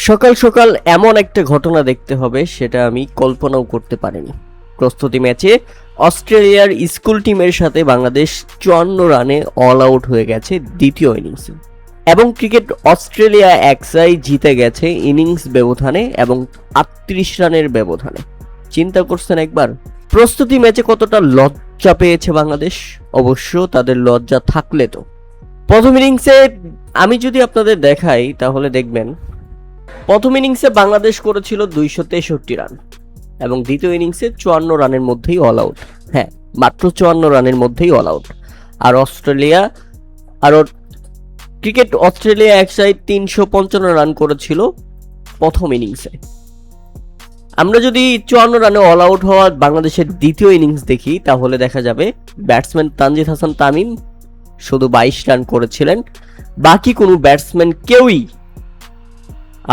সকাল সকাল এমন একটা ঘটনা দেখতে হবে সেটা আমি কল্পনাও করতে পারিনি। প্রস্তুতি ম্যাচে অস্ট্রেলিয়ার স্কুল টিমের সাথে বাংলাদেশ 54 রানে অল আউট হয়ে গেছে দ্বিতীয় ইনিংসে, এবং ক্রিকেট অস্ট্রেলিয়া একসাই জিতে গেছে ইনিংস ব্যবধানে এবং 38 রানের ব্যবধানে। চিন্তা করছেন একবার প্রস্তুতি ম্যাচে কতটা লজ্জা পেয়েছে বাংলাদেশ? অবশ্য তাদের লজ্জা থাকলে তো প্রথম ইনিংসে আমি যদি আপনাদের দেখাই তাহলে দেখবেন প্রথম ইনিংসে বাংলাদেশ করেছিল 263 রান এবং দ্বিতীয় ইনিংসে 54 রানের মধ্যেই অল আউট। হ্যাঁ, মাত্র 54 রানের মধ্যেই অল আউট। আর ক্রিকেট অস্ট্রেলিয়া এক সাইড 355 রান করেছিল প্রথম ইনিংসে। আমরা যদি 54 রানে অল আউট হওয়া বাংলাদেশের দ্বিতীয় ইনিংস দেখি তাহলে দেখা যাবে ব্যাটসম্যান তানজিদ হাসান তামিম শুধু 22 রান করেছিলেন, বাকি কোনো ব্যাটসম্যান কেউই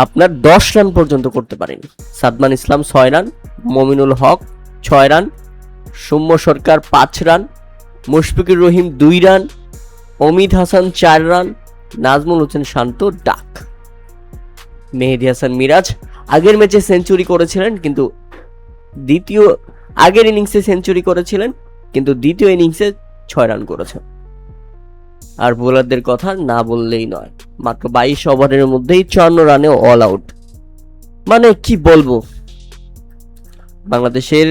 আপনার 10 রান পর্যন্ত করতে পারেনি। সাদমান ইসলাম 6 রান, মমিনুল হক 6 রান, সৌম্য সরকার 5 run, Mushfiqur Rahim 2 run, Amit Hasan 4 run, Nazmul Hossain শান্ত ডাক। মেহেদী হাসান মিরাজ আগের ম্যাচে সেঞ্চুরি করেছিলেন কিন্তু আগের ইনিংসে সেঞ্চুরি করেছিলেন কিন্তু দ্বিতীয় ইনিংসে 6 রান করেছেন। আর বোলারদের কথা না বললেই নয়, মাত্র 22 ওভারের মধ্যেই 54 রানে অল আউট। মানে কি বলবো, বাংলাদেশের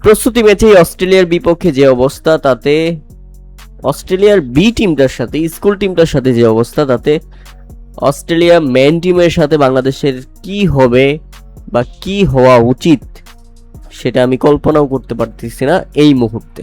প্রস্তুতি ম্যাচেই অস্ট্রেলিয়ার বিপক্ষে যে অবস্থা, তাতে অস্ট্রেলিয়ার বি টিমটার সাথে স্কুল টিমটার সাথে যে অবস্থা, তাতে অস্ট্রেলিয়া মেন টিমের সাথে বাংলাদেশের কি হবে বা কি হওয়া উচিত সেটা আমি কল্পনাও করতে পারতেছি না এই মুহূর্তে।